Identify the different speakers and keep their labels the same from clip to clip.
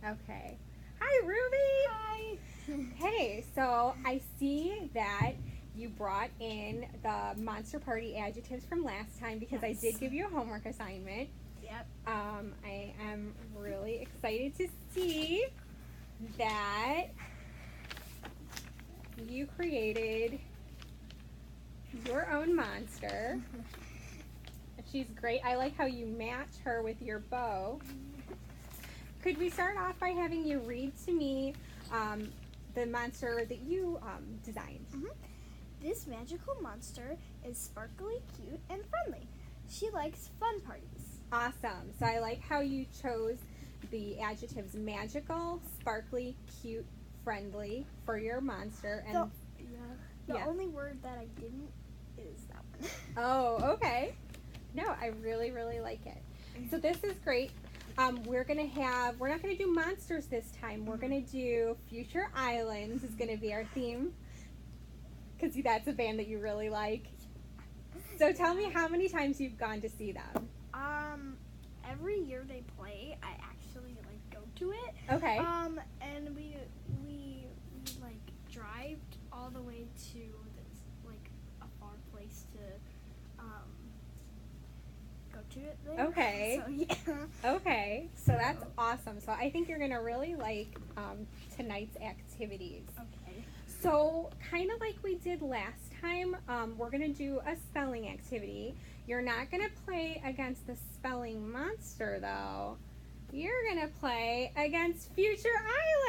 Speaker 1: Okay. Hi, Ruby.
Speaker 2: Hi.
Speaker 1: Hey, so I see that you brought in the Monster Party adjectives from last time because I
Speaker 2: Yes.
Speaker 1: did give you a homework assignment.
Speaker 2: Yep.
Speaker 1: I am really excited to see that you created your own monster. She's great. I like how you match her with your bow. Could we start off by having you read to me the monster that you designed?
Speaker 2: This magical monster is sparkly, cute, and friendly. She likes fun parties.
Speaker 1: Awesome. So I like how you chose the adjectives magical, sparkly, cute, friendly for your monster. And
Speaker 2: The only word that I didn't is that one.
Speaker 1: oh, okay. No, I really, really like it. So this is great. We're not gonna do monsters this time. We're gonna do Future Islands is gonna be our theme. Because that's a band that you really like. So tell me how many times you've gone to see them.
Speaker 2: Every year they play, I actually go to it.
Speaker 1: Okay.
Speaker 2: And we drive all the way to this a far place to go to it there.
Speaker 1: Okay.
Speaker 2: So yeah.
Speaker 1: Okay. So that's awesome. So I think you're gonna really like tonight's activities.
Speaker 2: Okay.
Speaker 1: So kind of like we did last time, we're gonna do a spelling activity. You're not gonna play against the spelling monster though. You're gonna play against Future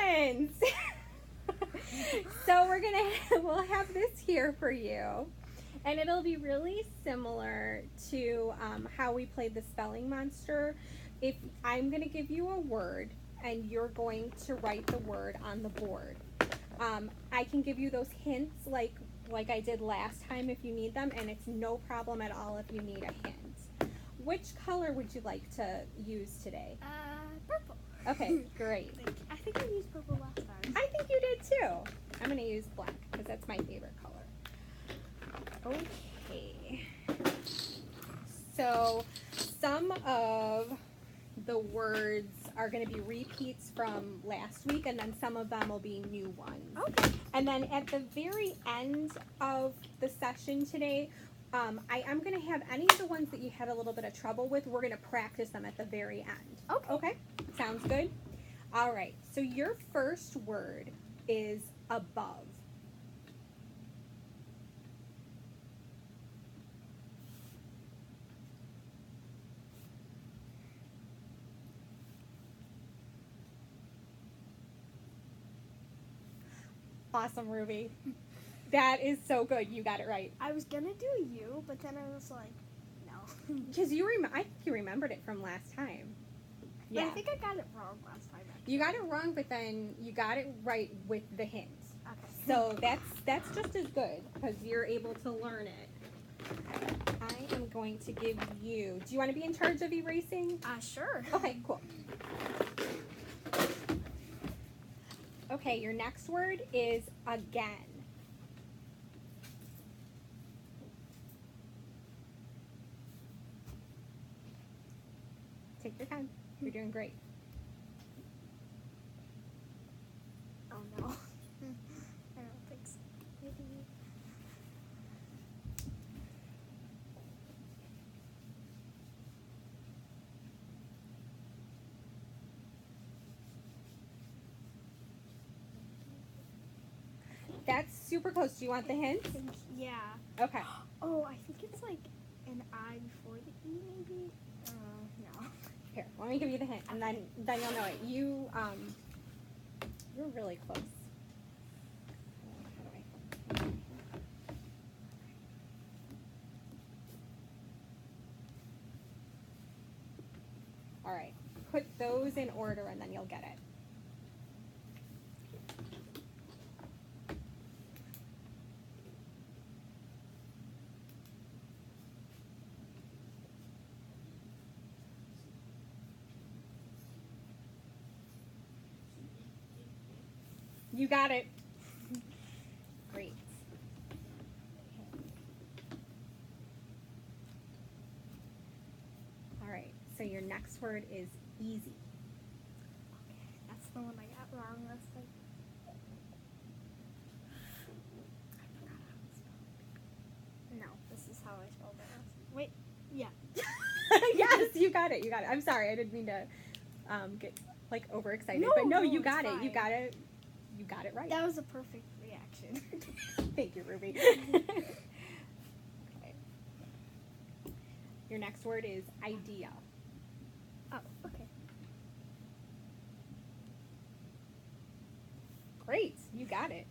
Speaker 1: Islands. So we'll have this here for you. And it'll be really similar to how we played the spelling monster. If I'm going to give you a word and you're going to write the word on the board. I can give you those hints like I did last time if you need them, and it's no problem at all if you need a hint. Which color would you like to use today?
Speaker 2: Purple.
Speaker 1: Okay, great.
Speaker 2: I think I used purple last time.
Speaker 1: I think you did too. I'm going to use black because that's my favorite color. Okay. So some of the words are going to be repeats from last week, and then some of them will be new ones.
Speaker 2: Okay.
Speaker 1: And then at the very end of the session today, I am going to have any of the ones that you had a little bit of trouble with, we're going to practice them at the very end.
Speaker 2: Okay.
Speaker 1: Okay? Sounds good? All right. So your first word is above. Awesome, Ruby. That is so good. You got it right.
Speaker 2: I was gonna do you, but then I was like, no.
Speaker 1: Because I think you remembered it from last time.
Speaker 2: But I think I got it wrong last time. Actually.
Speaker 1: You got it wrong, but then you got it right with the hints.
Speaker 2: Okay.
Speaker 1: So that's just as good because you're able to learn it. I am going to give you. Do you want to be in charge of erasing?
Speaker 2: Sure.
Speaker 1: Okay, cool. Okay, your next word is again. Take your time. You're doing great.
Speaker 2: Oh no. I don't think so. Maybe.
Speaker 1: That's super close. Do you want the hints?
Speaker 2: Yeah.
Speaker 1: Okay.
Speaker 2: Oh, I think it's an I before the E, maybe. No.
Speaker 1: Here, let me give you the hint, and then you'll know it. You're really close. All right, put those in order, and then you'll get it. You got it. Great. All right, so your next word is easy.
Speaker 2: Okay, that's the one I got wrong last time. No, this is how I spelled it. Wait, yeah.
Speaker 1: Yes, you got it. You got it. I'm sorry, I didn't mean to get like overexcited.
Speaker 2: No,
Speaker 1: but no,
Speaker 2: no,
Speaker 1: you
Speaker 2: it's
Speaker 1: got it. You
Speaker 2: fine.
Speaker 1: got it. You got it right.
Speaker 2: That was a perfect reaction.
Speaker 1: Thank you, Ruby. Okay. Your next word is idea.
Speaker 2: Oh, okay.
Speaker 1: Great, you got it.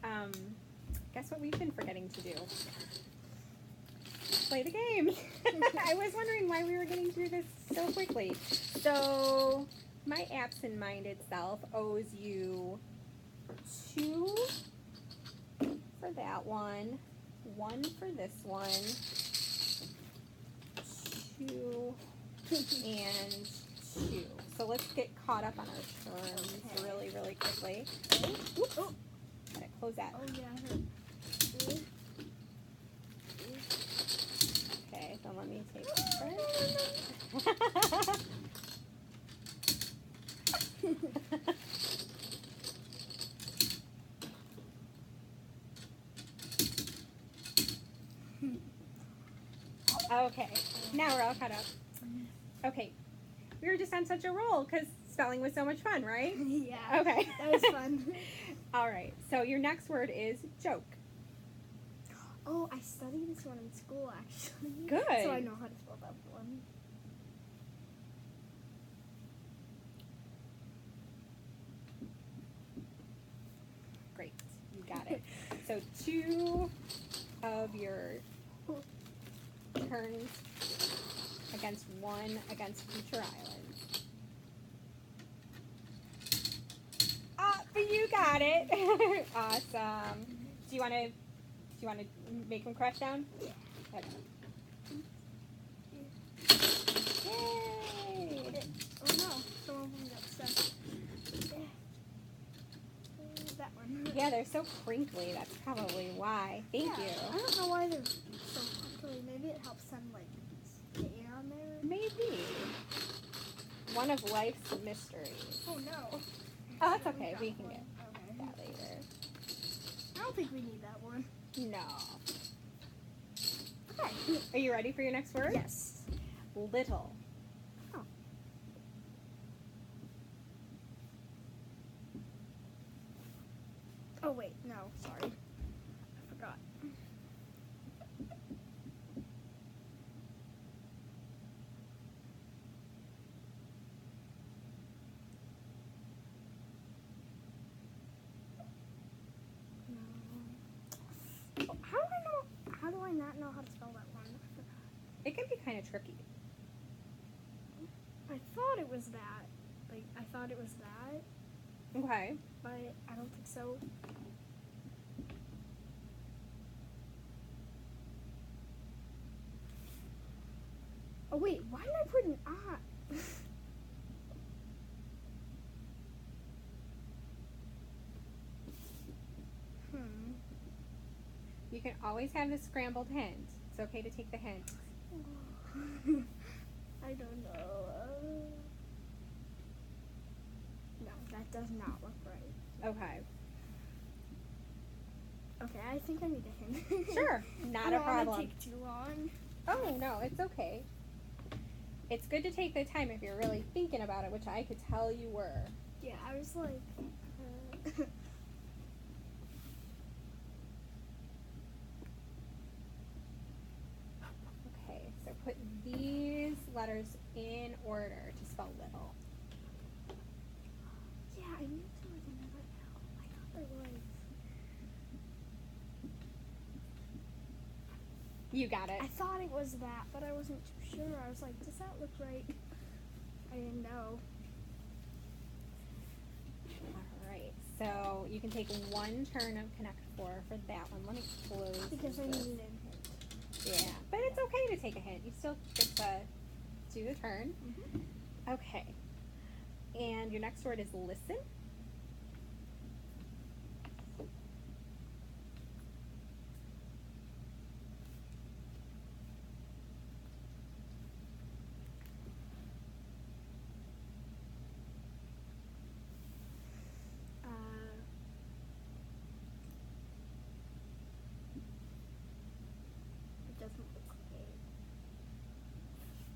Speaker 1: And guess what we've been forgetting to do? Play the game. I was wondering why we were getting through this so quickly. So my absent minded self owes you 2 for that one, 1 for this one, 2 and 2. So let's get caught up on our terms really, really quickly. Oops.
Speaker 2: Oh.
Speaker 1: Gotta close that.
Speaker 2: Oh, yeah, I heard.
Speaker 1: Okay, so let me take this first. Okay, now we're all caught up. Okay, we were just on such a roll because spelling was so much fun, right?
Speaker 2: Yeah.
Speaker 1: Okay.
Speaker 2: That was fun.
Speaker 1: All right, so your next word is joke.
Speaker 2: Oh, I studied this one in school, actually.
Speaker 1: Good.
Speaker 2: So I know how to spell that one.
Speaker 1: Great, you got it. So 2 of your turns against 1 against Future Islands. Ah, but you got it. Awesome. Do you want to make them crash down?
Speaker 2: Yeah.
Speaker 1: Okay. Yay!
Speaker 2: Oh no, some of them got stuck. That one.
Speaker 1: Yeah, they're so crinkly. That's probably why. Thank
Speaker 2: Yeah,
Speaker 1: you.
Speaker 2: I don't know why they're so crinkly. Maybe it helps them like stay on there.
Speaker 1: Maybe. One of life's mysteries.
Speaker 2: Oh no.
Speaker 1: Oh, that's okay. We can get
Speaker 2: Okay.
Speaker 1: that later.
Speaker 2: I don't think we need that one.
Speaker 1: No.
Speaker 2: Okay.
Speaker 1: Are you ready for your next word?
Speaker 2: Yes.
Speaker 1: Little.
Speaker 2: Oh wait, no, sorry. I forgot. No. Oh, how do I not know how to spell that one? I forgot.
Speaker 1: It can be kind of tricky.
Speaker 2: I thought it was that. Like, I thought it was that,
Speaker 1: Okay.
Speaker 2: but I don't think so. Oh wait, why did I put an ah?
Speaker 1: You can always have the scrambled hint. It's okay to take the hint.
Speaker 2: I don't know. No, that does not look right.
Speaker 1: Okay.
Speaker 2: Okay, I think I need a hint.
Speaker 1: Sure. Not
Speaker 2: I
Speaker 1: a
Speaker 2: don't wanna
Speaker 1: problem.
Speaker 2: take too long.
Speaker 1: Oh, no, it's okay. It's good to take the time if you're really thinking about it, which I could tell you were.
Speaker 2: Yeah, I was like.
Speaker 1: Okay, so put these letters in order to spell little.
Speaker 2: Yeah, I knew there was another L. I thought there was.
Speaker 1: You got it.
Speaker 2: I thought it was that, but I wasn't too sure. I was like, does that look right? I didn't know.
Speaker 1: All right, so you can take 1 turn of Connect 4 for that one. Let me close
Speaker 2: Because I
Speaker 1: this.
Speaker 2: needed a hint.
Speaker 1: Yeah, but it's okay to take a hint. You still get to do the turn.
Speaker 2: Mm-hmm.
Speaker 1: Okay. And your next word is listen.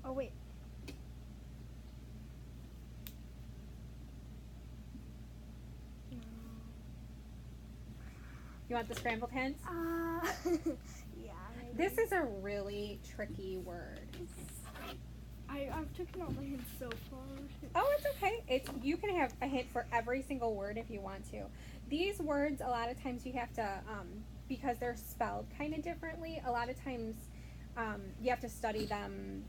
Speaker 2: Oh, wait.
Speaker 1: You want the scrambled hints?
Speaker 2: Yeah. Maybe.
Speaker 1: This is a really tricky word.
Speaker 2: I've taken all the hints so far.
Speaker 1: Oh, it's okay. You can have a hint for every single word if you want to. These words, a lot of times you have to, because they're spelled kind of differently, a lot of times you have to study them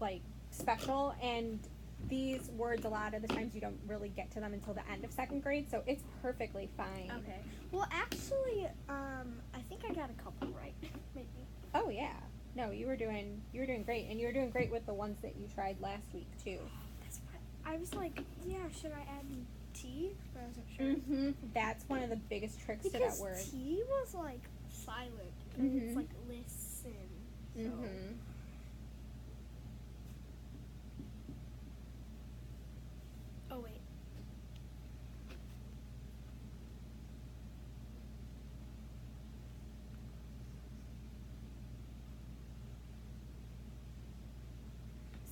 Speaker 1: like special, and these words, a lot of the times you don't really get to them until the end of second grade, so it's perfectly fine.
Speaker 2: Okay. Well, actually, I think I got a couple right. Maybe.
Speaker 1: Oh yeah. No, you were doing great, and you were doing great with the ones that you tried last week too.
Speaker 2: That's what I was like, yeah, should I add T? But I wasn't sure.
Speaker 1: Mm-hmm. That's one of the biggest tricks
Speaker 2: Because
Speaker 1: to that word.
Speaker 2: T was like silent. And
Speaker 1: Mhm.
Speaker 2: it's like listen. So.
Speaker 1: Mm-hmm.
Speaker 2: Oh, wait.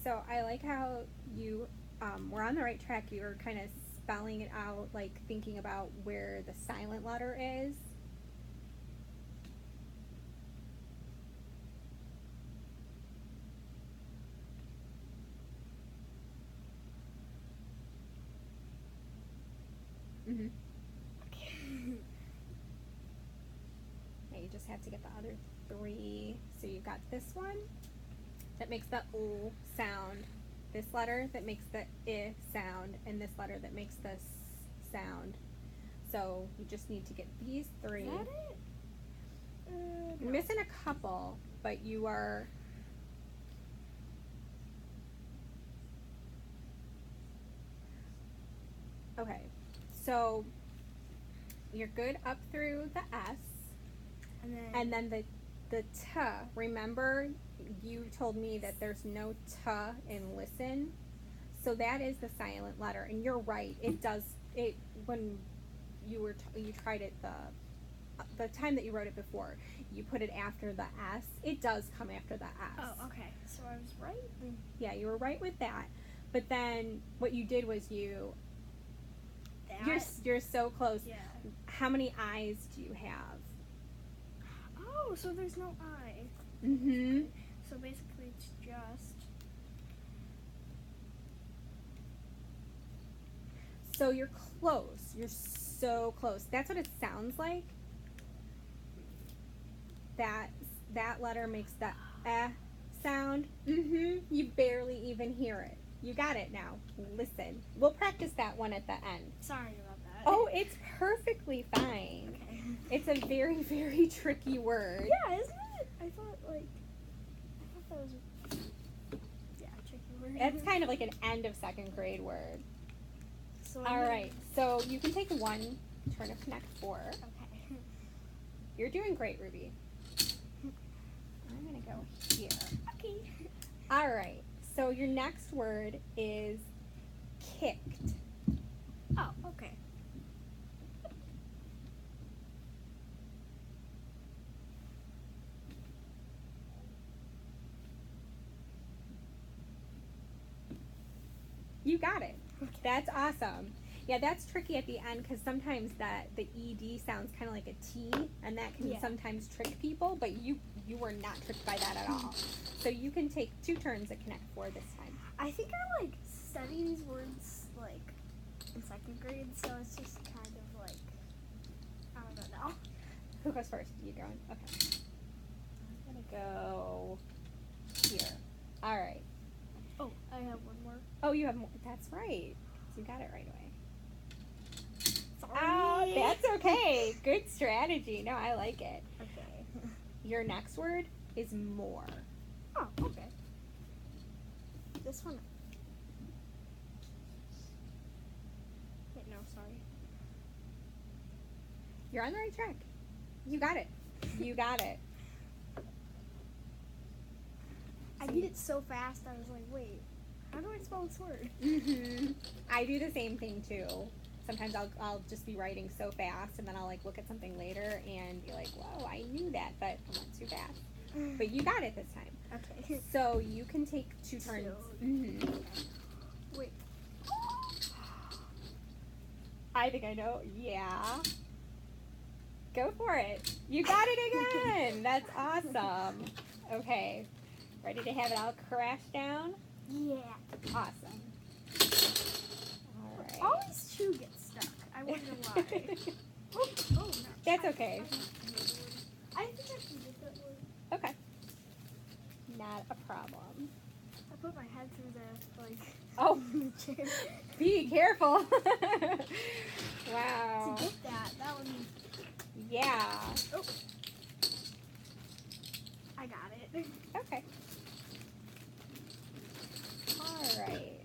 Speaker 1: So I like how you were on the right track. You were kind of spelling it out, like thinking about where the silent letter is. Mm-hmm. Now you just have to get the other three. So you got this one that makes the O sound, this letter that makes the I sound, and this letter that makes the S sound. So you just need to get these three.
Speaker 2: Is that it?
Speaker 1: You're
Speaker 2: No.
Speaker 1: missing a couple, but you are. Okay, so you're good up through the S, and then the T. Remember, you told me that there's no T in listen, so that is the silent letter. And you're right. It does it when you tried it the time that you wrote it before. You put it after the S. It does come after the S.
Speaker 2: Oh, okay. So I was right.
Speaker 1: Yeah, you were right with that. But then what you did was you're so close.
Speaker 2: Yeah.
Speaker 1: How many eyes do you have?
Speaker 2: Oh, so there's no I.
Speaker 1: Mm-hmm.
Speaker 2: So basically, it's just.
Speaker 1: So you're close. You're so close. That's what it sounds like. That letter makes the sound. Mm-hmm. You barely even hear it. You got it now. Listen. We'll practice that one at the end.
Speaker 2: Sorry about that.
Speaker 1: Oh, it's perfectly fine.
Speaker 2: Okay.
Speaker 1: It's a very, very tricky word.
Speaker 2: Yeah, isn't it? I thought that was. Yeah, a tricky word.
Speaker 1: It's kind of like an end of second grade word.
Speaker 2: So
Speaker 1: All right. So you can take one turn of Connect 4.
Speaker 2: Okay.
Speaker 1: You're doing great, Ruby. I'm going to go here.
Speaker 2: Okay.
Speaker 1: All right. So your next word is kicked.
Speaker 2: Oh, okay.
Speaker 1: You got it.
Speaker 2: Okay.
Speaker 1: That's awesome. Yeah, that's tricky at the end because sometimes the ED sounds kind of like a T, and that can
Speaker 2: Yeah.
Speaker 1: sometimes trick people, but you were not tricked by that at all. So you can take 2 turns at Connect 4 this time.
Speaker 2: I think I study these words in second grade, so it's just kind of I don't know.
Speaker 1: Who goes first? You going? Okay. I'm going to go here. All right.
Speaker 2: Oh, I have one more.
Speaker 1: Oh, you have more. That's right. You got it right away.
Speaker 2: Sorry.
Speaker 1: That's okay. Good strategy. No, I like it.
Speaker 2: Okay.
Speaker 1: Your next word is more.
Speaker 2: Oh, okay. This one. Wait, no, sorry.
Speaker 1: You're on the right track. You got it. You got it.
Speaker 2: I did it so fast, I was like, wait, how do I spell this word?
Speaker 1: Mm-hmm. I do the same thing too. Sometimes I'll just be writing so fast, and then I'll look at something later and be like, whoa, I knew that, but I went too fast. But you got it this time.
Speaker 2: Okay.
Speaker 1: So you can take 2 turns.
Speaker 2: So- Wait.
Speaker 1: I think I know. Yeah. Go for it. You got it again. That's awesome. Okay. Ready to have it all crash down?
Speaker 2: Yeah.
Speaker 1: Awesome. All right.
Speaker 2: Always 2 get stuck. I wonder why. Oh, no.
Speaker 1: That's okay.
Speaker 2: I think I can get that one.
Speaker 1: Okay. Not a problem.
Speaker 2: I put my head through the,
Speaker 1: Oh,
Speaker 2: the chair.
Speaker 1: be careful.
Speaker 2: To
Speaker 1: Wow.
Speaker 2: get that would be...
Speaker 1: Yeah.
Speaker 2: Oh. I got it.
Speaker 1: Okay. All right.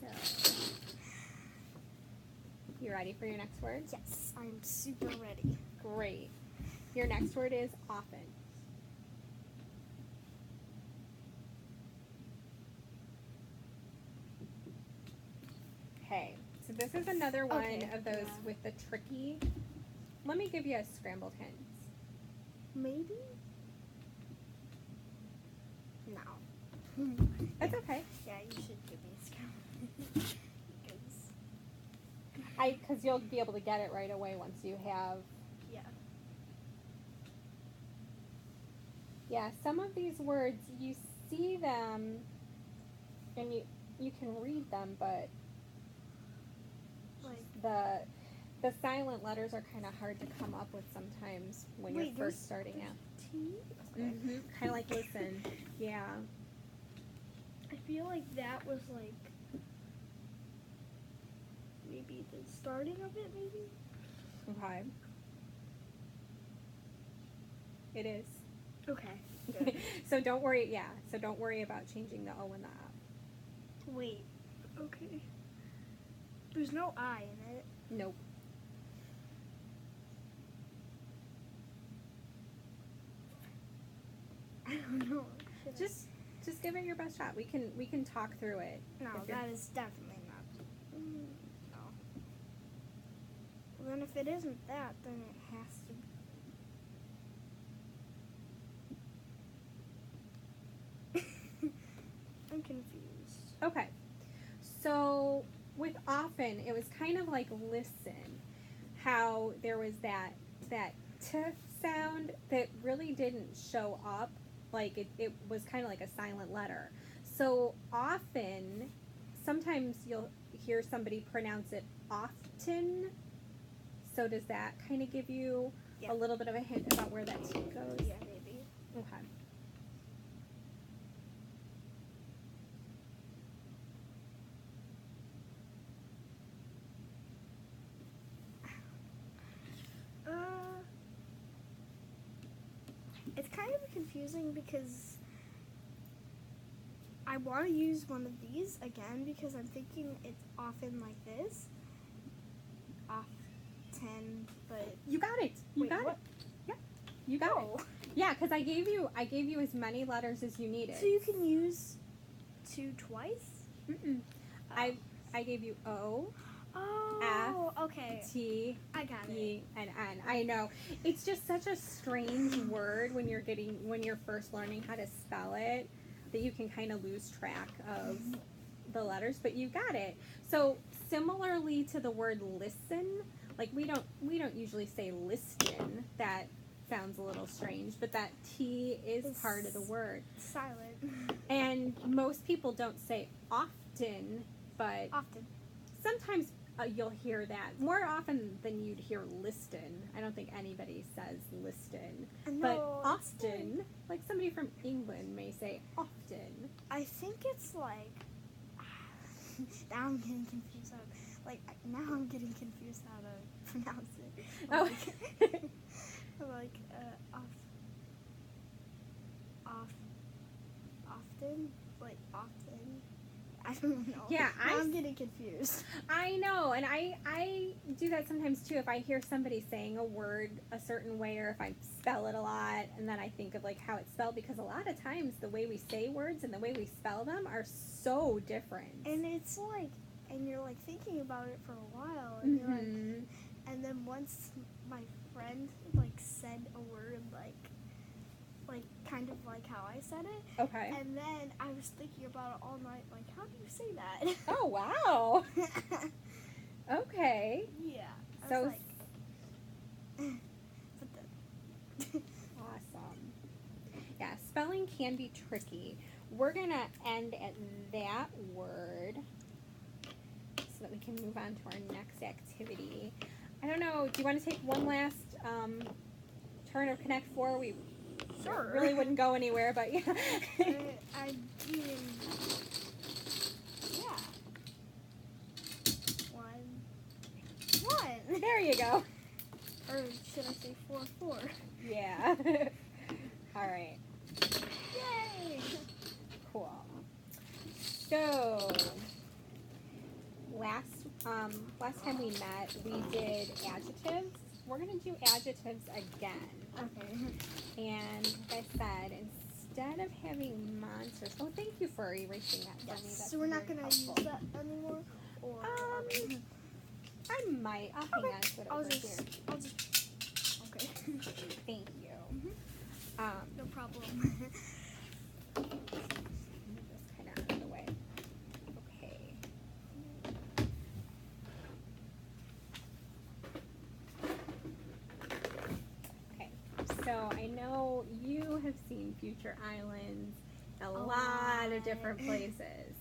Speaker 1: So, you ready for your next word?
Speaker 2: Yes, I'm super ready.
Speaker 1: Great. Your next word is often. Okay. So this is another one
Speaker 2: Okay,
Speaker 1: of those
Speaker 2: yeah.
Speaker 1: with the tricky. Let me give you a scrambled hints.
Speaker 2: Maybe? No.
Speaker 1: That's okay.
Speaker 2: Yeah, you should give me a scout. Because,
Speaker 1: Because you'll be able to get it right away once you have.
Speaker 2: yeah.
Speaker 1: Yeah, some of these words you see them, and you can read them, but
Speaker 2: Like,
Speaker 1: the silent letters are kind of hard to come up with sometimes when
Speaker 2: Wait,
Speaker 1: you're
Speaker 2: there's-
Speaker 1: first starting out.
Speaker 2: T? Okay.
Speaker 1: Kind of like listen. Yeah.
Speaker 2: I feel like that was like maybe the starting of it, maybe?
Speaker 1: Okay. It is.
Speaker 2: Okay.
Speaker 1: So don't worry. Yeah. So don't worry about changing the O and the up.
Speaker 2: Wait. Okay. There's no I in it.
Speaker 1: Nope.
Speaker 2: I don't know. Should I-
Speaker 1: Just give it your best shot. We can talk through it.
Speaker 2: No,
Speaker 1: if you're-
Speaker 2: that is definitely not. No. Well, then if it isn't that, then it has to be. I'm confused.
Speaker 1: Okay. So with often, it was kind of like listen, how there was that t sound that really didn't show up, like it was kind of like a silent letter. So often, sometimes you'll hear somebody pronounce it often. So does that kind of give you
Speaker 2: Yeah.
Speaker 1: a little bit of a hint about where that T goes?
Speaker 2: Yeah, maybe.
Speaker 1: Okay.
Speaker 2: It's kind of confusing because I want to use one of these again because I'm thinking it's often like this. Often, but
Speaker 1: You got it. You
Speaker 2: Wait,
Speaker 1: got
Speaker 2: what?
Speaker 1: it. Yeah. You got it.
Speaker 2: Oh.
Speaker 1: Yeah, because I gave you as many letters as you needed.
Speaker 2: So you can use 2 twice?
Speaker 1: Mm-mm. I gave you O,
Speaker 2: Oh, okay.
Speaker 1: T,
Speaker 2: I got it.
Speaker 1: E, and N. I know it's just such a strange word when you're first learning how to spell it that you can kind of lose track of the letters, but you got it. So similarly to the word listen, like we don't usually say listen. That sounds a little strange, but that T is
Speaker 2: It's
Speaker 1: part of the word.
Speaker 2: Silent.
Speaker 1: And most people don't say often, but
Speaker 2: Often.
Speaker 1: sometimes you'll hear that more often than you'd hear listen. I don't think anybody says listen, but
Speaker 2: No, it's
Speaker 1: often, like somebody from England may say often.
Speaker 2: I think it's like. Now I'm getting confused now I'm getting confused how to pronounce it.
Speaker 1: Oh.
Speaker 2: Like often, like often. I don't know.
Speaker 1: Yeah,
Speaker 2: Now I'm getting confused.
Speaker 1: I know, and I do that sometimes too. If I hear somebody saying a word a certain way, or if I spell it a lot, and then I think of like how it's spelled, because a lot of times the way we say words and the way we spell them are so different.
Speaker 2: And it's like, and you're like thinking about it for a while, and you're like,
Speaker 1: Mhm.
Speaker 2: and then once my friend like said a word like like kind of like how I said it.
Speaker 1: Okay.
Speaker 2: And then I was thinking about it all night, like, how do you say that?
Speaker 1: Oh, wow. Okay.
Speaker 2: Yeah. I
Speaker 1: So
Speaker 2: was like, but then,
Speaker 1: awesome. Yeah, spelling can be tricky. We're going to end at that word so that we can move on to our next activity. I don't know, do you want to take one last turn of Connect 4? We
Speaker 2: sure.
Speaker 1: really wouldn't go anywhere, but yeah.
Speaker 2: I mean, yeah. One.
Speaker 1: There you go.
Speaker 2: Or should I say 4?
Speaker 1: Yeah. All right.
Speaker 2: Yay!
Speaker 1: Cool. So last time we met, we did adjectives. We're gonna do adjectives again.
Speaker 2: Okay.
Speaker 1: And like I said, instead of having monsters, oh, thank you for erasing that for me. That's
Speaker 2: So we're not
Speaker 1: very
Speaker 2: gonna
Speaker 1: helpful.
Speaker 2: use that anymore, or are we?
Speaker 1: I might. I'll hang on to it over here.
Speaker 2: I'll just. Okay.
Speaker 1: Thank you.
Speaker 2: No problem.
Speaker 1: Move this kind of out of the way. Okay. Okay. So I know you have seen Future Islands a lot of different places.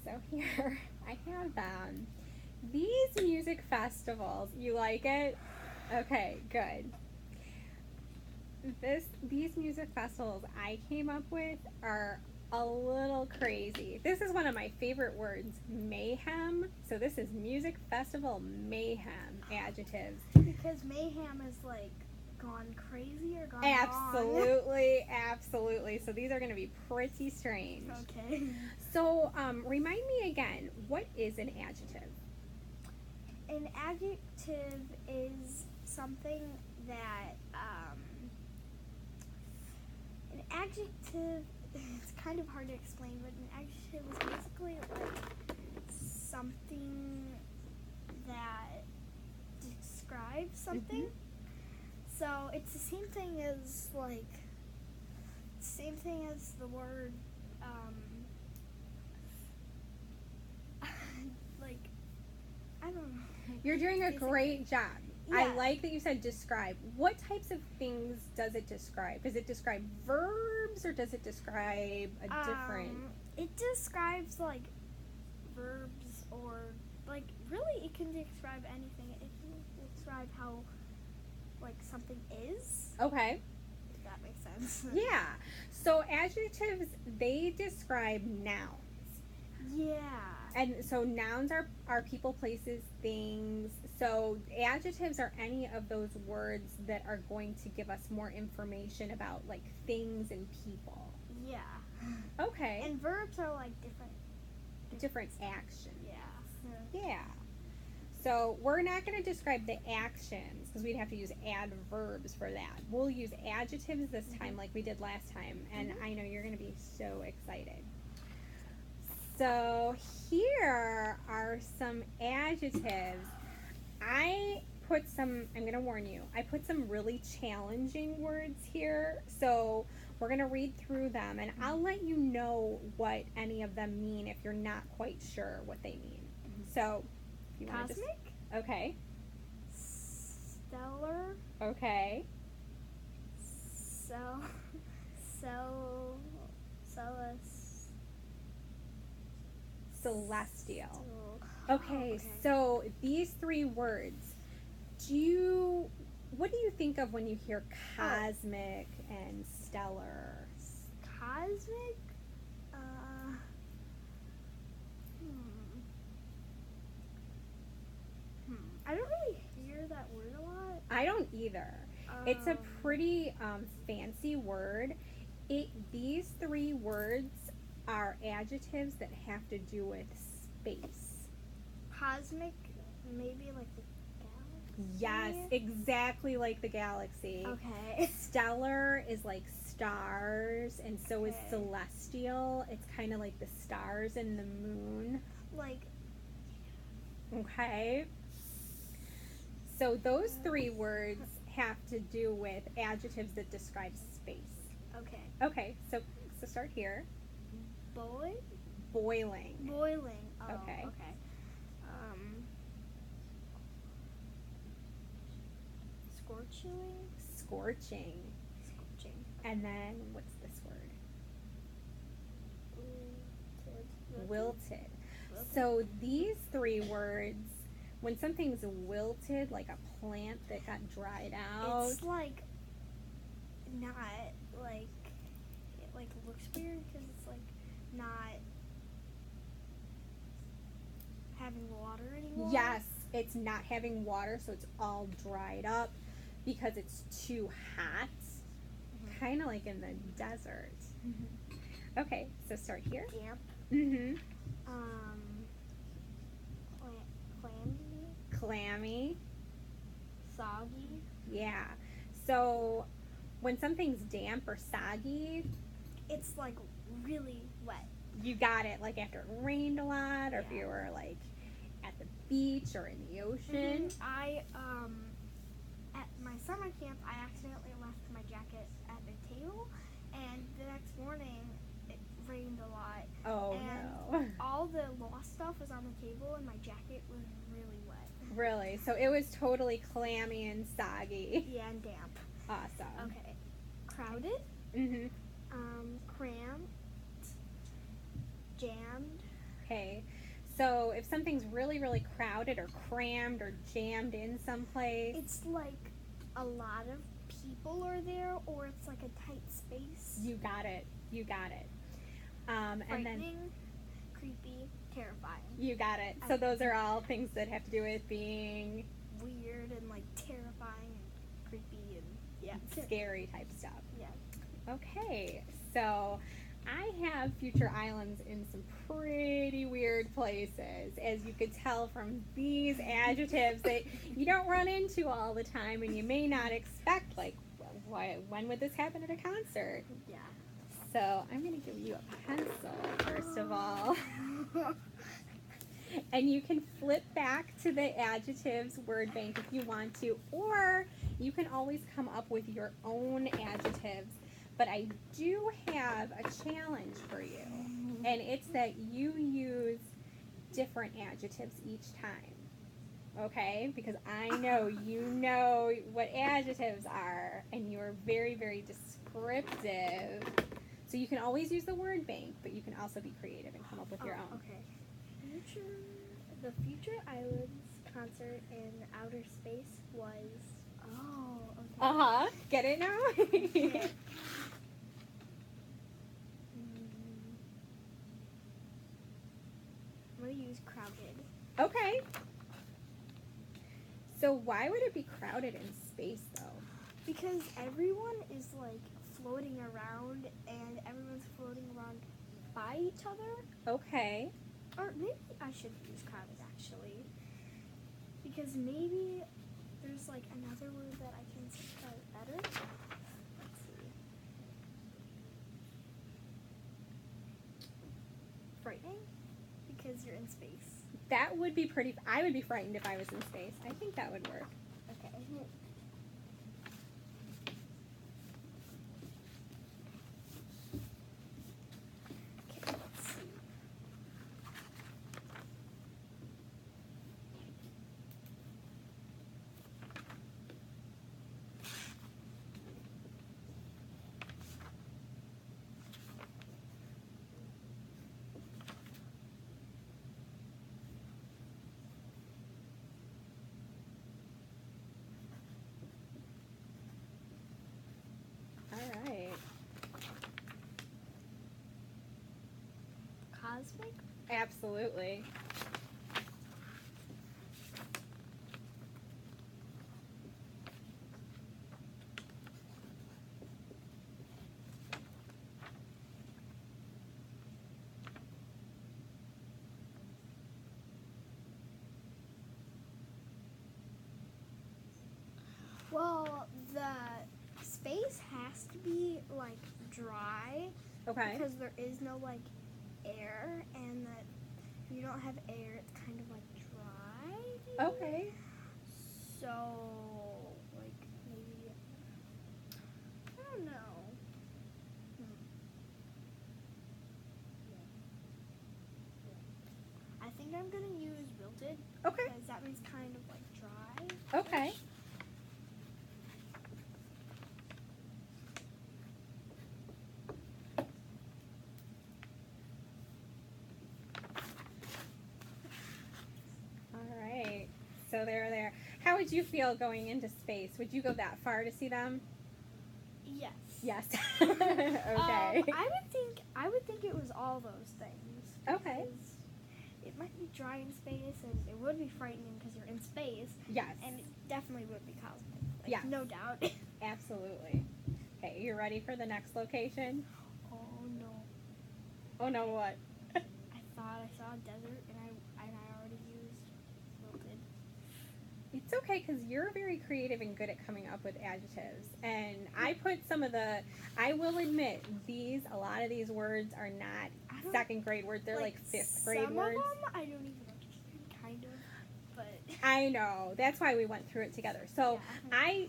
Speaker 1: So here I have them. These music festivals, you like it? Okay, good. These music festivals I came up with are a little crazy. This is one of my favorite words, mayhem. So this is music festival mayhem adjectives.
Speaker 2: Because mayhem is like gone crazy or gone
Speaker 1: Absolutely, absolutely. So these are going to be pretty strange.
Speaker 2: wrong. Okay.
Speaker 1: So remind me again, what is an adjective?
Speaker 2: An adjective is something that an adjective. It's kind of hard to explain, but an adjective is basically like something that describes something. So it's the same thing as the word like I don't know.
Speaker 1: You're doing a
Speaker 2: Basically.
Speaker 1: great job.
Speaker 2: Yeah.
Speaker 1: I like that you said describe. What types of things does it describe? Does it describe verbs or does it describe a different?
Speaker 2: It describes like verbs or like really it can describe anything. It can describe how like something is.
Speaker 1: Okay.
Speaker 2: If that makes sense.
Speaker 1: Yeah. So adjectives, they describe nouns.
Speaker 2: Yeah.
Speaker 1: And so nouns are people, places, things. So adjectives are any of those words that are going to give us more information about like things and people.
Speaker 2: Yeah.
Speaker 1: Okay.
Speaker 2: And verbs are like
Speaker 1: different actions.
Speaker 2: Yeah.
Speaker 1: Yeah. So we're not going to describe the actions because we'd have to use adverbs for that. We'll use adjectives this time like we did last time. And I know you're going to be so excited. So here are some adjectives. I'm going to warn you, I put some really challenging words here. So we're going to read through them and I'll let you know what any of them mean if you're not quite sure what they mean. So if you want to
Speaker 2: Cosmic.
Speaker 1: Okay.
Speaker 2: Stellar.
Speaker 1: Okay. Celestial. Okay, so these three words, what do you think of when you hear cosmic and stellar?
Speaker 2: Cosmic? I don't really hear that word a lot.
Speaker 1: I don't either. It's a pretty fancy word. These three words are adjectives that have to do with space.
Speaker 2: Cosmic, maybe like the galaxy?
Speaker 1: Yes, exactly like the galaxy.
Speaker 2: Okay.
Speaker 1: Stellar is like stars, and so is
Speaker 2: Okay.
Speaker 1: celestial. It's kind of like the stars and the moon.
Speaker 2: Like,
Speaker 1: Okay. So those three words have to do with adjectives that describe space.
Speaker 2: Okay.
Speaker 1: Okay, so start here.
Speaker 2: Boy.
Speaker 1: Boiling.
Speaker 2: Boiling. Oh,
Speaker 1: Okay.
Speaker 2: Okay. Scorching.
Speaker 1: Scorching.
Speaker 2: Scorching.
Speaker 1: And then what's this word?
Speaker 2: Wilted.
Speaker 1: Wilted.
Speaker 2: Wilted.
Speaker 1: So these three words, when something's wilted, like a plant that got dried out.
Speaker 2: It's like not like it like looks weird because it's like not having water anymore.
Speaker 1: Yes, it's not having water, so it's all dried up because it's too hot. Kind of like in the desert. Okay, so start here.
Speaker 2: Damp.
Speaker 1: Mm-hmm.
Speaker 2: Clammy.
Speaker 1: Clammy.
Speaker 2: Soggy.
Speaker 1: Yeah. So when something's damp or soggy,
Speaker 2: It's like really wet.
Speaker 1: you got it. Like after it rained a lot, or if
Speaker 2: Yeah.
Speaker 1: you were like at the beach or in the ocean.
Speaker 2: I at my summer camp I accidentally left my jacket at the table, and the next morning it rained a lot.
Speaker 1: Oh
Speaker 2: And
Speaker 1: no.
Speaker 2: all the lost stuff was on the table, and my jacket was really wet.
Speaker 1: Really? So it was totally clammy and soggy.
Speaker 2: Yeah, and damp.
Speaker 1: Awesome.
Speaker 2: Okay. Crowded.
Speaker 1: Mm-hmm.
Speaker 2: Cramped. Jammed.
Speaker 1: Okay. So if something's really, really crowded or crammed or jammed in someplace,
Speaker 2: It's like a lot of people are there, or it's like a tight space.
Speaker 1: you got it. You got it. And then
Speaker 2: Frightening, creepy, terrifying.
Speaker 1: you got it. So those are all things that have to do with being
Speaker 2: Weird and like terrifying and creepy and yeah.
Speaker 1: scary type stuff.
Speaker 2: Yeah.
Speaker 1: Okay. So I have future islands in some pretty weird places, as you could tell from these adjectives that you don't run into all the time and you may not expect, like, when would this happen at a concert?
Speaker 2: Yeah.
Speaker 1: So I'm going to give you a pencil, first of all. And you can flip back to the adjectives word bank if you want to, or you can always come up with your own adjectives. But I do have a challenge for you, and it's that you use different adjectives each time. Okay? Because I know you know what adjectives are, and you're very, very descriptive. So you can always use the word bank, but you can also be creative and come up with your own.
Speaker 2: Okay. The Future Islands concert in outer space was. Oh. Okay.
Speaker 1: Uh-huh. Get it now?
Speaker 2: Yeah. I'm gonna use crowded.
Speaker 1: Okay. So why would it be crowded in space, though?
Speaker 2: Because everyone is like floating around, and everyone's floating around by each other.
Speaker 1: Okay.
Speaker 2: Or maybe I should use crowded actually. Because maybe there's like another word that I can spell better. Let's see. Frightening? Because you're in space.
Speaker 1: That would be pretty. I would be frightened if I was in space. I think that would work.
Speaker 2: Okay. Okay, let's see.
Speaker 1: All right.
Speaker 2: Cosmic?
Speaker 1: Absolutely.
Speaker 2: Well, the space has to be like dry
Speaker 1: Okay.
Speaker 2: because there is no like air, and that if you don't have air, it's kind of like dry.
Speaker 1: Okay.
Speaker 2: So, like maybe don't know. I think I'm gonna use wilted
Speaker 1: Okay.
Speaker 2: because that means kind of like dry.
Speaker 1: Okay. All right. So they're there. How would you feel going into space? Would you go that far to see them?
Speaker 2: Yes.
Speaker 1: Yes. Okay.
Speaker 2: I would think it was all those things.
Speaker 1: Okay.
Speaker 2: Because it might be dry in space, and it would be frightening because you're in space,
Speaker 1: Yes.
Speaker 2: and it definitely would be cosmic. Like,
Speaker 1: Yes.
Speaker 2: no doubt.
Speaker 1: Absolutely. Okay, you ready for the next location?
Speaker 2: Oh no!
Speaker 1: Oh no, what?
Speaker 2: I thought I saw a desert, and I already used wilted.
Speaker 1: It's okay because you're very creative and good at coming up with adjectives. And I put some of the, I will admit, a lot of these words are not
Speaker 2: I don't-
Speaker 1: second grade words. They're like fifth grade
Speaker 2: some
Speaker 1: words.
Speaker 2: of them I don't even understand, kind of, but
Speaker 1: I know. That's why we went through it together. So
Speaker 2: yeah.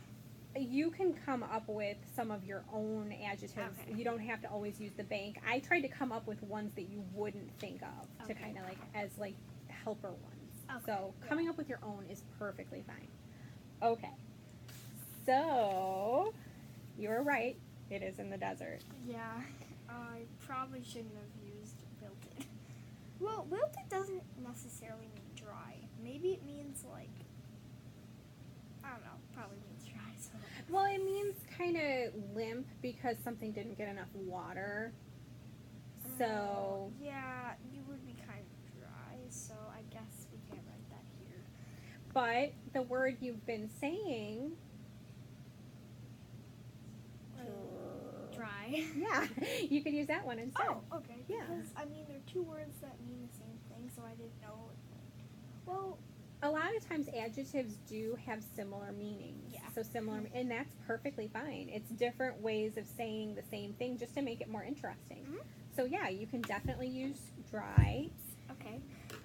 Speaker 1: you can come up with some of your own adjectives.
Speaker 2: Okay.
Speaker 1: You don't have to always use the bank. I tried to come up with ones that you wouldn't think of to
Speaker 2: Okay.
Speaker 1: kind of like as like helper ones.
Speaker 2: Okay.
Speaker 1: So coming up with your own is perfectly fine. Okay. So you were right. It is in the desert.
Speaker 2: Yeah, I probably shouldn't have used wilted. Well, wilted doesn't necessarily mean dry. Maybe it means like, I don't know, probably means dry. So.
Speaker 1: Well, it means kind of limp because something didn't get enough water. So
Speaker 2: Yeah, you would be kind of dry, so I guess we can't write that here.
Speaker 1: but the word you've been saying,
Speaker 2: Dry.
Speaker 1: yeah, you could use that one instead.
Speaker 2: Oh, okay.
Speaker 1: Yeah.
Speaker 2: Because, I mean, there are two words that mean the same thing, so I didn't know. Well,
Speaker 1: A lot of times adjectives do have similar meanings.
Speaker 2: Yeah.
Speaker 1: So similar, and that's perfectly fine. It's different ways of saying the same thing just to make it more interesting.
Speaker 2: Mhm.
Speaker 1: So yeah, you can definitely use dry.
Speaker 2: okay.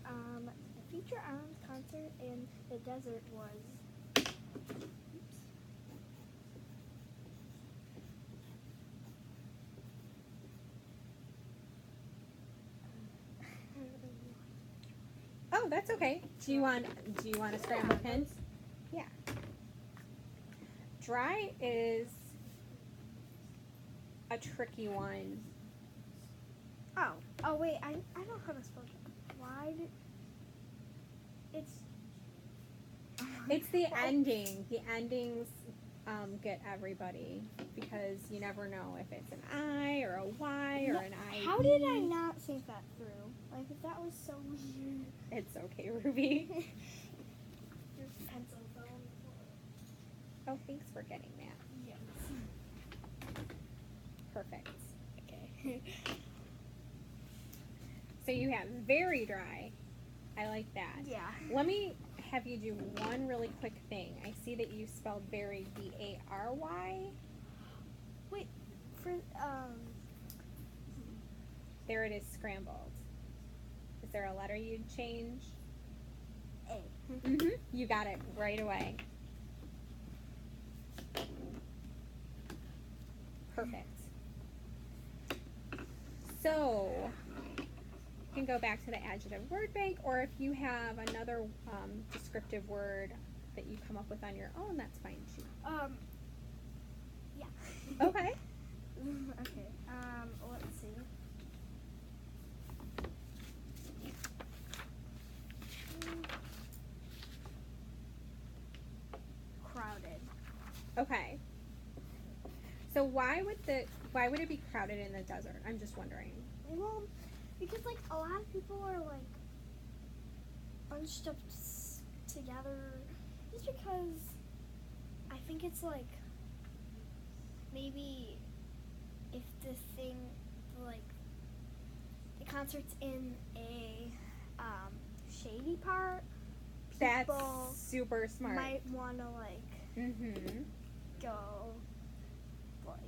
Speaker 2: The Future Islands concert in the desert was.
Speaker 1: Oh, that's okay. Do you want a scramble pen? Yeah. Dry is a tricky one.
Speaker 2: Oh wait, I know how to spell it. Why did it's
Speaker 1: It's the ending. The endings get everybody because you never know if it's an I or a Y or an I.
Speaker 2: How did I not think that through? Like that was so weird.
Speaker 1: It's okay, Ruby.
Speaker 2: Your pencil fell on the floor.
Speaker 1: Oh, thanks for getting that.
Speaker 2: Yes.
Speaker 1: Perfect.
Speaker 2: Okay.
Speaker 1: So you have very dry. I like that.
Speaker 2: Yeah.
Speaker 1: Let me have you do one really quick thing. I see that you spelled very V-A-R-Y.
Speaker 2: Wait, for
Speaker 1: There it is scrambled. Is there a letter you'd change?
Speaker 2: A.
Speaker 1: Mm-hmm. You got it right away. Perfect. So, you can go back to the adjective word bank, or if you have another descriptive word that you come up with on your own, that's fine too.
Speaker 2: Yeah.
Speaker 1: Okay.
Speaker 2: Okay. Let's see. Crowded.
Speaker 1: Okay. So why would it be crowded in the desert? I'm just wondering.
Speaker 2: Well, because like a lot of people are like bunched up together, just because I think it's like maybe if the thing like the concert's in a shady part,
Speaker 1: That's
Speaker 2: people
Speaker 1: super smart.
Speaker 2: might want to like
Speaker 1: Mm-hmm.
Speaker 2: go like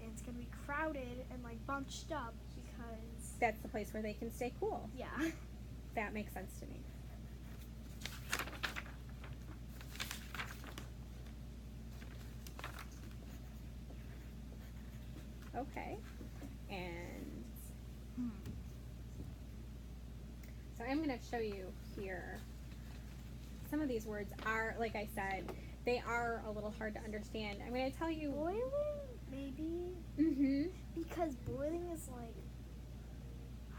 Speaker 2: and it's gonna be crowded and like bunched up because
Speaker 1: That's the place where they can stay cool.
Speaker 2: yeah.
Speaker 1: That makes sense to me. Okay. And
Speaker 2: Hmm.
Speaker 1: so I'm going to show you here. Some of these words are, like I said, they are a little hard to understand. I'm going to tell you.
Speaker 2: Boiling, maybe?
Speaker 1: Mm-hmm.
Speaker 2: Because boiling is like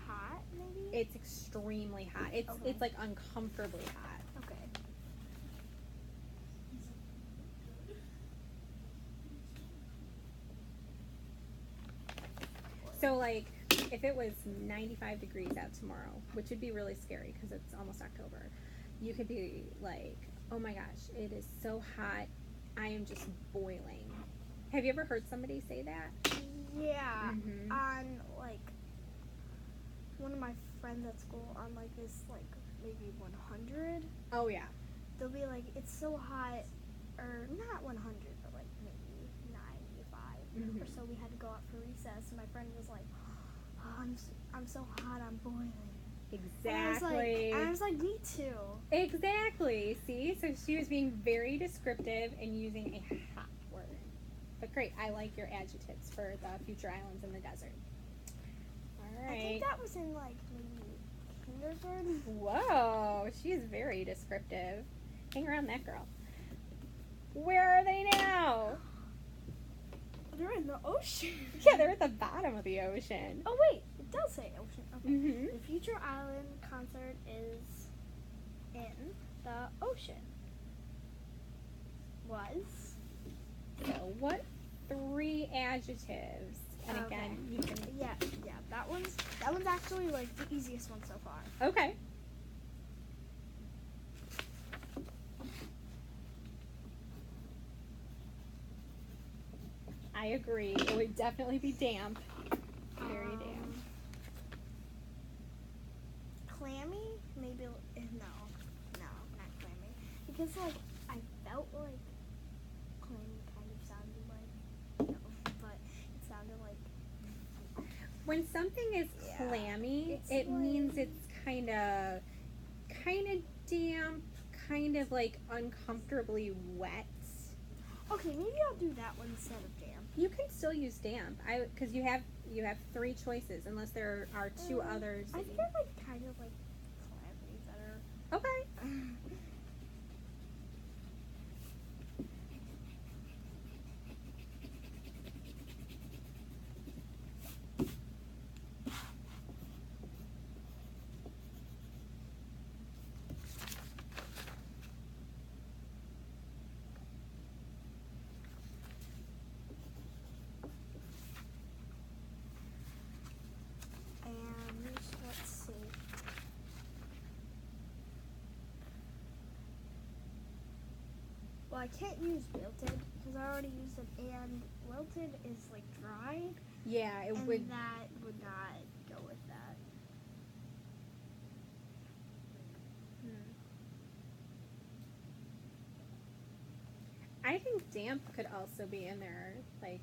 Speaker 2: hot, maybe?
Speaker 1: It's extremely hot. It's
Speaker 2: Okay.
Speaker 1: it's like uncomfortably hot.
Speaker 2: Okay.
Speaker 1: So like if it was 95 degrees out tomorrow, which would be really scary because it's almost October, you could be like, oh my gosh, it is so hot. I am just boiling. Have you ever heard somebody say that?
Speaker 2: Yeah.
Speaker 1: Mhm.
Speaker 2: On like one of my friends at school on like this like maybe 100,
Speaker 1: Oh yeah.
Speaker 2: they'll be like, it's so hot, or not 100, but like maybe 95 or
Speaker 1: Mhm.
Speaker 2: so. We had to go out for recess, and my friend was like, oh, I'm so hot, I'm boiling.
Speaker 1: Exactly.
Speaker 2: And I was like, me too.
Speaker 1: Exactly. See? So she was being very descriptive and using a hot word. But great. I like your adjectives for the future islands in the desert. All
Speaker 2: I
Speaker 1: right.
Speaker 2: think that was in like maybe kindergarten.
Speaker 1: Whoa, she is very descriptive. Hang around that girl. Where are they now?
Speaker 2: They're in the ocean.
Speaker 1: Yeah, they're at the bottom of the ocean.
Speaker 2: Oh wait, it does say ocean. Okay.
Speaker 1: Mm-hmm.
Speaker 2: The Future Island concert is in the ocean. Was.
Speaker 1: So what 3 adjectives? And again, you can.
Speaker 2: Yeah, that one's actually like the easiest one so far.
Speaker 1: Okay. I agree. It would definitely be damp. Very damp.
Speaker 2: Clammy? Maybe no, not clammy. Because like I felt like clammy kind of sounded like, no, but it sounded like.
Speaker 1: When something is
Speaker 2: Yeah.
Speaker 1: clammy,
Speaker 2: It's
Speaker 1: it means
Speaker 2: like-
Speaker 1: it's kind of damp, kind of like uncomfortably wet.
Speaker 2: Okay, maybe I'll do that one instead of damp.
Speaker 1: You can still use damp, because you have 3 choices, unless there are 2 others.
Speaker 2: I
Speaker 1: that
Speaker 2: think
Speaker 1: you-
Speaker 2: I like kind of like clammy better.
Speaker 1: Okay.
Speaker 2: And let's see. Well, I can't use wilted because I already used it, and wilted is like dry,
Speaker 1: Yeah, it
Speaker 2: and
Speaker 1: would.
Speaker 2: that would not go with that.
Speaker 1: I think damp could also be in there. Like,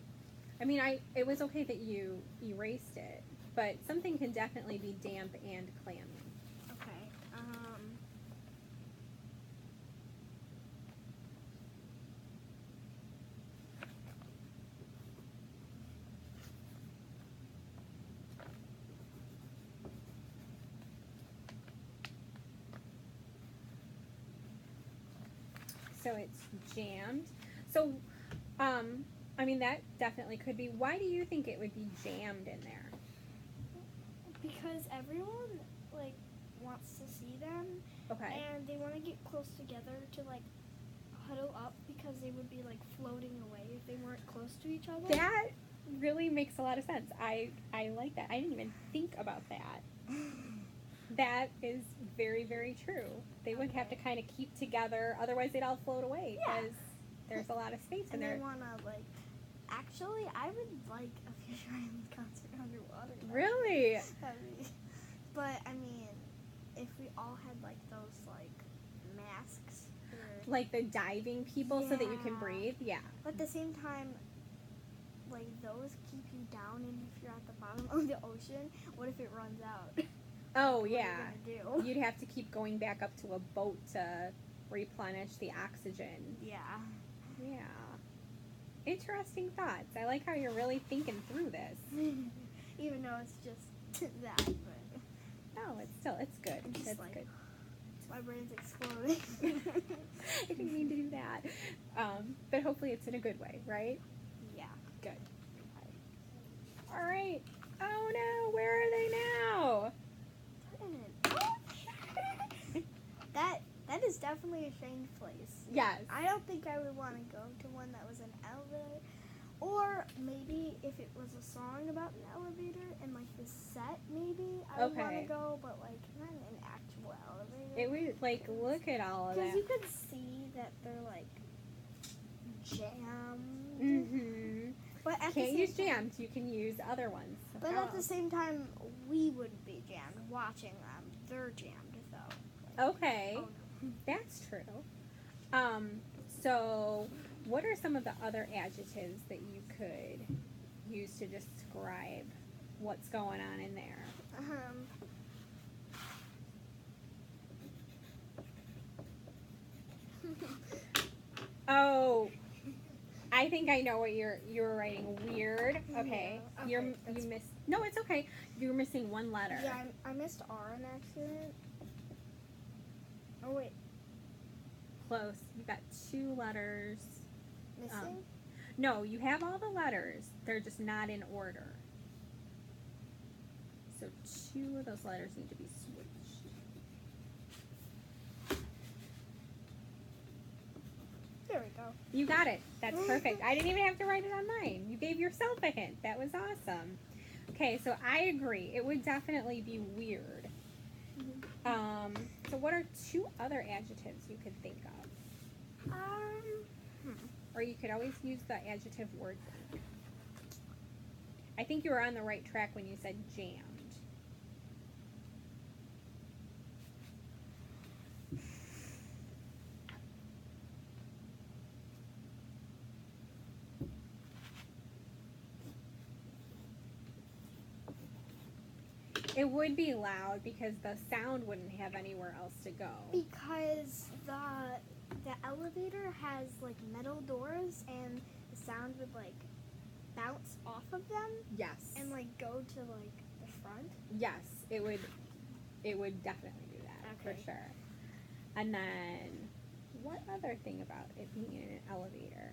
Speaker 1: I mean, it was okay that you erased it, but something can definitely be damp and clammy.
Speaker 2: Okay.
Speaker 1: So it's jammed. So, I mean, that definitely could be. Why do you think it would be jammed in there?
Speaker 2: Because everyone like wants to see them,
Speaker 1: Okay.
Speaker 2: and they want to get close together to like huddle up because they would be like floating away if they weren't close to each other.
Speaker 1: That really makes a lot of sense. I like that. I didn't even think about that. That is very, very true. They would have to kind of keep together, otherwise they'd all float away
Speaker 2: Yeah.
Speaker 1: because there's a lot of space in
Speaker 2: And
Speaker 1: there.
Speaker 2: they want to like. Actually, I would like a Future Island concert underwater.
Speaker 1: Really?
Speaker 2: But I mean, if we all had like those like masks,
Speaker 1: Like the diving people so that you can
Speaker 2: Yeah.
Speaker 1: breathe? Yeah.
Speaker 2: but at the same time, like those keep you down, and if you're at the bottom of the ocean, what if it runs out?
Speaker 1: Oh,
Speaker 2: What are you
Speaker 1: yeah.
Speaker 2: gonna do?
Speaker 1: You'd have to keep going back up to a boat to replenish the oxygen.
Speaker 2: Yeah.
Speaker 1: Yeah. Interesting thoughts. I like how you're really thinking through this.
Speaker 2: Even though it's just that, but
Speaker 1: No, it's good.
Speaker 2: I'm just
Speaker 1: It's
Speaker 2: like-
Speaker 1: good.
Speaker 2: my brain's exploding.
Speaker 1: I didn't mean to do that. But hopefully it's in a good way, right?
Speaker 2: Yeah.
Speaker 1: Good. All right. Oh no, where are they now?
Speaker 2: That is definitely a strange place.
Speaker 1: Yes.
Speaker 2: I don't think I would want to go to one that was an elevator. Or maybe if it was a song about an elevator and like the set, maybe I would want
Speaker 1: Okay.
Speaker 2: to go, but like not an actual elevator.
Speaker 1: It would like look at all of
Speaker 2: Because
Speaker 1: that.
Speaker 2: you could see that they're like jammed.
Speaker 1: Mm-hmm.
Speaker 2: But at
Speaker 1: Can't
Speaker 2: the
Speaker 1: use
Speaker 2: same time,
Speaker 1: jams. You can use other ones.
Speaker 2: but at the same time, we wouldn't be jammed watching them. They're jammed though.
Speaker 1: Okay.
Speaker 2: Oh, no.
Speaker 1: That's true. So what are some of the other adjectives that you could use to describe what's going on in there? Oh, I think I know what you're writing. Weird. Okay.
Speaker 2: Yeah,
Speaker 1: You
Speaker 2: that's-
Speaker 1: missed. No, it's okay. You're missing one letter.
Speaker 2: Yeah, I missed R on accident. Oh wait,
Speaker 1: Close. You got 2 letters.
Speaker 2: missing?
Speaker 1: No, you have all the letters. They're just not in order. So 2 of those letters need to be switched.
Speaker 2: There we go.
Speaker 1: You got it. That's perfect. I didn't even have to write it on mine. You gave yourself a hint. That was awesome. Okay, so I agree. It would definitely be weird. So what are 2 other adjectives you could think of? Or you could always use the adjective word bank. I think you were on the right track when you said jammed. It would be loud because the sound wouldn't have anywhere else to go.
Speaker 2: Because the elevator has like metal doors and the sound would like bounce off of them
Speaker 1: Yes.
Speaker 2: and like go to like the front.
Speaker 1: Yes, it would definitely do that for
Speaker 2: Okay.
Speaker 1: sure. And then what other thing about it being in an elevator?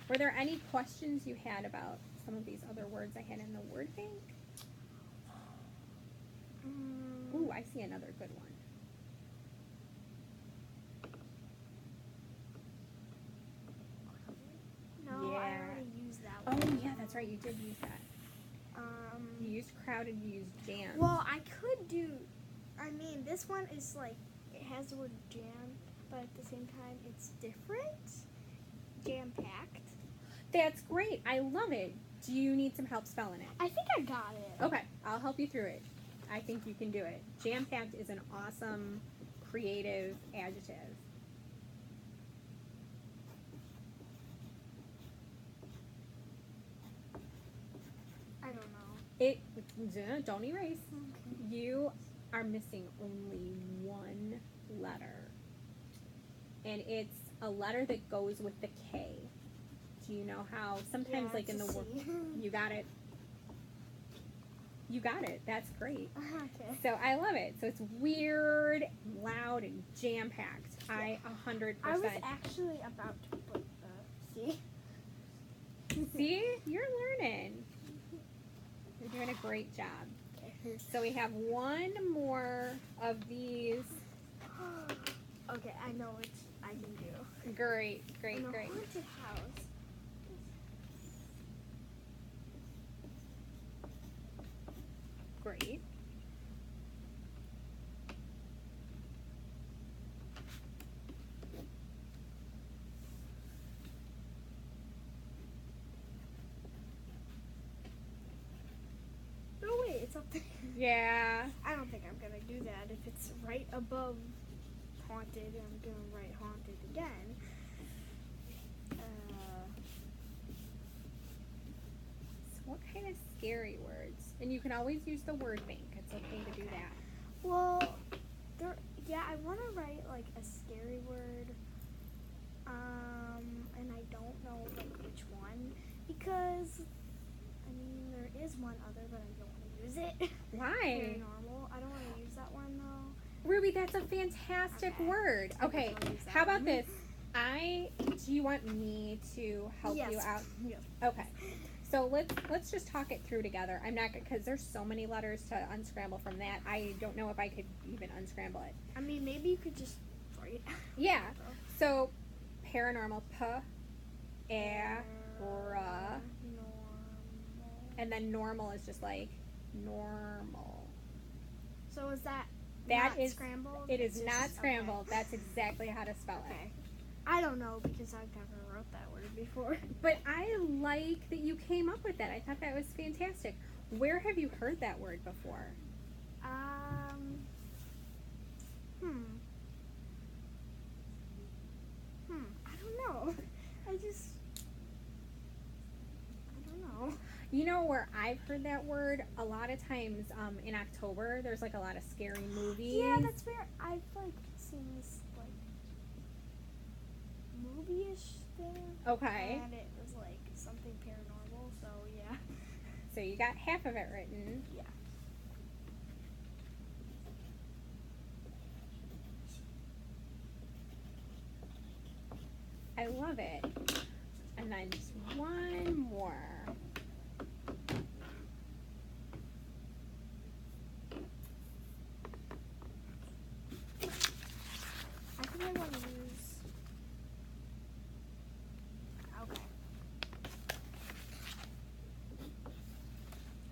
Speaker 1: Were there any questions you had about some of these other words I had in the word bank? Ooh, I see another good one.
Speaker 2: No, I
Speaker 1: Yeah.
Speaker 2: already used that
Speaker 1: Oh
Speaker 2: one.
Speaker 1: yeah, that's right, you did use that. You used crowded, you used jammed.
Speaker 2: Well, I could do. I mean, this one is like it has the word jam, but at the same time, it's different. Jam packed.
Speaker 1: That's great. I love it. Do you need some help spelling it?
Speaker 2: I think I got it.
Speaker 1: Okay, I'll help you through it. I think you can do it. Jam-packed is an awesome, creative adjective.
Speaker 2: I don't know.
Speaker 1: Don't erase. You are missing only one letter. And it's a letter that goes with the K. Do you know how sometimes like in the word you got it? You got it. That's great.
Speaker 2: Okay.
Speaker 1: So I love it. So it's weird, loud, and jam-packed. I 100%.
Speaker 2: I was actually about to put see.
Speaker 1: See? You're learning. You're doing a great job. So we have one more of these.
Speaker 2: Okay, I know which I can do.
Speaker 1: Great, great,
Speaker 2: In a
Speaker 1: great.
Speaker 2: haunted house.
Speaker 1: Great.
Speaker 2: Oh wait, it's up there.
Speaker 1: Yeah.
Speaker 2: I don't think I'm gonna do that if it's right above haunted and I'm gonna write haunted again.
Speaker 1: So what kind of scary words? And you can always use the word bank. It's okay to do that.
Speaker 2: Well, I want to write like a scary word. And I don't know like which one because I mean there is one other, but I don't want to use it.
Speaker 1: Why?
Speaker 2: Paranormal. I don't want to use that one though.
Speaker 1: Ruby, that's a fantastic
Speaker 2: Okay.
Speaker 1: word.
Speaker 2: I guess
Speaker 1: Okay,
Speaker 2: I'll use that
Speaker 1: how about
Speaker 2: one.
Speaker 1: this? Do you want me to help
Speaker 2: Yes.
Speaker 1: you out?
Speaker 2: Yes.
Speaker 1: Okay. So let's just talk it through together. I'm not because there's so many letters to unscramble from that. I don't know if I could even unscramble it.
Speaker 2: I mean, maybe you could just write.
Speaker 1: Yeah. So paranormal, normal, and then normal is just like normal.
Speaker 2: So is that
Speaker 1: That
Speaker 2: not
Speaker 1: is
Speaker 2: scrambled?
Speaker 1: It is
Speaker 2: It's
Speaker 1: not
Speaker 2: just-
Speaker 1: scrambled.
Speaker 2: Okay.
Speaker 1: That's exactly how to spell it.
Speaker 2: Okay. I don't know because I've never wrote that word before.
Speaker 1: But I like that you came up with that. I thought that was fantastic. Where have you heard that word before?
Speaker 2: I don't know. I don't know.
Speaker 1: You know where I've heard that word? A lot of times in October, there's like a lot of scary movies.
Speaker 2: Yeah, that's where I've like seen this like movie-ish thing.
Speaker 1: Okay.
Speaker 2: And it was like something paranormal, so yeah.
Speaker 1: So you got half of it written.
Speaker 2: Yeah.
Speaker 1: I love it. And then just one more.
Speaker 2: I think I want to use. Okay.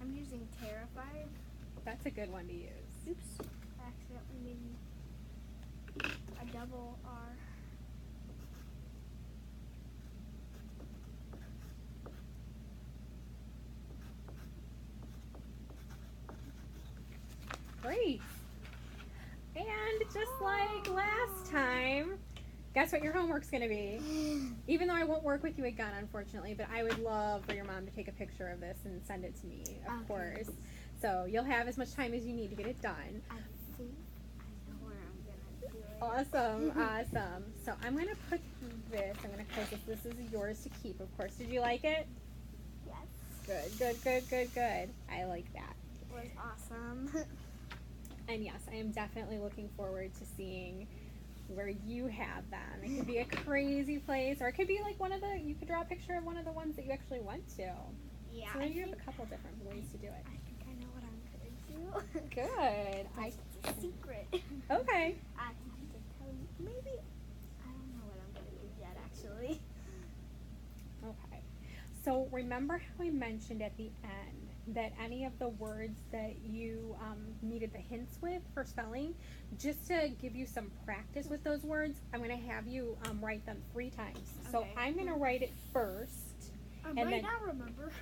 Speaker 2: I'm using terrified.
Speaker 1: That's a good one to use.
Speaker 2: Oops. I accidentally made a double R.
Speaker 1: Great. And just like last time, guess what your homework's going to be? Even though I won't work with you again, unfortunately, but I would love for your mom to take a picture of this and send it to me, of
Speaker 2: Okay.
Speaker 1: course. So you'll have as much time as you need to get it done.
Speaker 2: I think I know where I'm gonna do it.
Speaker 1: Awesome, awesome. So I'm going to put this, I'm going to close this. This is yours to keep, of course. Did you like it?
Speaker 2: Yes.
Speaker 1: Good, good, good, good, good. I like that.
Speaker 2: It was awesome.
Speaker 1: And yes, I am definitely looking forward to seeing where you have them. It could be a crazy place, or it could be like you could draw a picture of one of the ones that you actually went to.
Speaker 2: Yeah.
Speaker 1: So
Speaker 2: I
Speaker 1: you have
Speaker 2: think,
Speaker 1: a couple different ways to do it.
Speaker 2: I think I know what I'm gonna do.
Speaker 1: Good.
Speaker 2: It's a secret.
Speaker 1: Okay.
Speaker 2: I have to tell you. Maybe I don't know what I'm gonna do yet. Actually.
Speaker 1: Okay. So remember how I mentioned at the end that any of the words that you needed the hints with for spelling, just to give you some practice with those words, I'm going to have you write them 3 times. So
Speaker 2: Okay.
Speaker 1: I'm going to write it first.
Speaker 2: I
Speaker 1: And
Speaker 2: might
Speaker 1: then-
Speaker 2: not remember.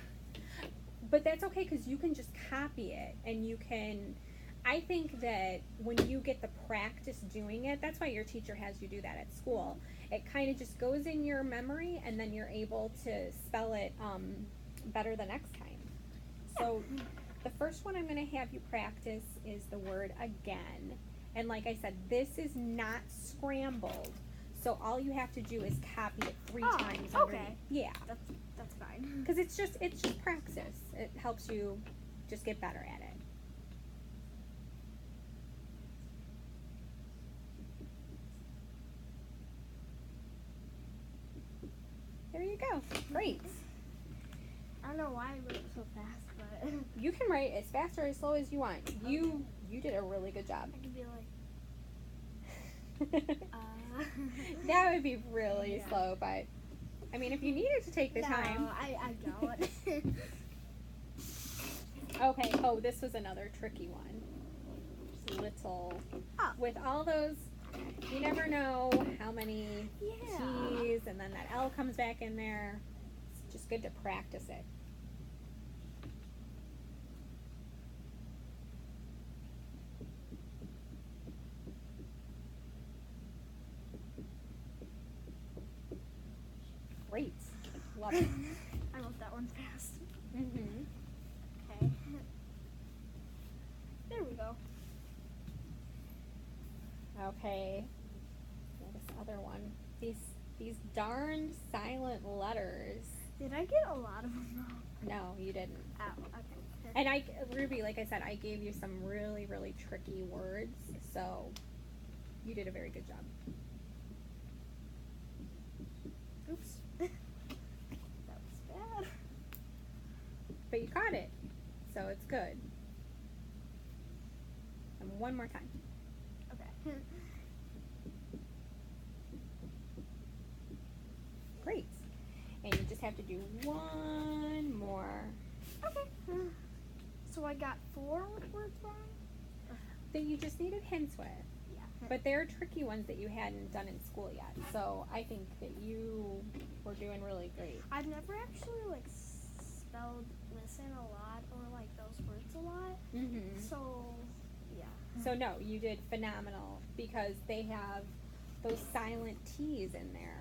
Speaker 1: But that's okay because you can just copy it and you can. I think that when you get the practice doing it, that's why your teacher has you do that at school. It kind of just goes in your memory and then you're able to spell it better the next time. So the first one I'm going to have you practice is the word again. And like I said, this is not scrambled. So all you have to do is copy it 3
Speaker 2: Oh,
Speaker 1: times.
Speaker 2: okay.
Speaker 1: underneath. Yeah.
Speaker 2: That's fine.
Speaker 1: Because it's just practice. It helps you just get better at it. There you go. Great.
Speaker 2: I don't know why I wrote so fast, but
Speaker 1: You can write as fast or as slow as you want. You did a really good job.
Speaker 2: I could be like,
Speaker 1: That would be really
Speaker 2: Yeah.
Speaker 1: slow, but I mean, if you needed to take the
Speaker 2: no,
Speaker 1: time.
Speaker 2: I don't.
Speaker 1: Okay. Oh, this was another tricky one. Just little.
Speaker 2: Oh.
Speaker 1: With all those, you never know how many
Speaker 2: Yeah.
Speaker 1: T's, and then that L comes back in there. It's just good to practice it. Great. Love it.
Speaker 2: I wrote that one fast.
Speaker 1: Mm-hmm.
Speaker 2: Okay. There we go.
Speaker 1: Okay. Well, this other one. These these darn silent letters.
Speaker 2: Did I get a lot of them wrong?
Speaker 1: No, you didn't.
Speaker 2: Oh, okay.
Speaker 1: And Ruby, like I said, I gave you some really, really tricky words, so you did a very good job.
Speaker 2: Oops. That was bad.
Speaker 1: But you caught it, so it's good. And one more time.
Speaker 2: Okay.
Speaker 1: Great. And you just have to do one more.
Speaker 2: Okay. So I got 4 words wrong?
Speaker 1: That you just needed hints with.
Speaker 2: Yeah.
Speaker 1: But they're tricky ones that you hadn't done in school yet. So I think that you were doing really great.
Speaker 2: I've never actually like spelled listen a lot or like those words a lot.
Speaker 1: Mm-hmm.
Speaker 2: So yeah.
Speaker 1: So no, you did phenomenal because they have those silent T's in there.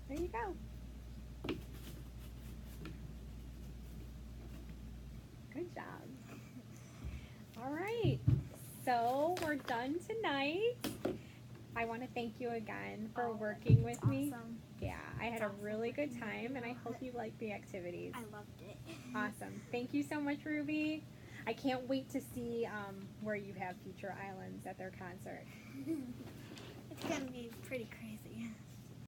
Speaker 1: There you go. Good job. All right, so we're done tonight. I want to thank you again for working with me.
Speaker 2: Awesome.
Speaker 1: Yeah, I had
Speaker 2: It's
Speaker 1: a
Speaker 2: awesome
Speaker 1: really good
Speaker 2: working with
Speaker 1: time,
Speaker 2: you.
Speaker 1: and I hope you liked the activities.
Speaker 2: I loved it.
Speaker 1: Awesome. Thank you so much, Ruby. I can't wait to see where you have Future Islands at their concert.
Speaker 2: It's gonna be pretty crazy.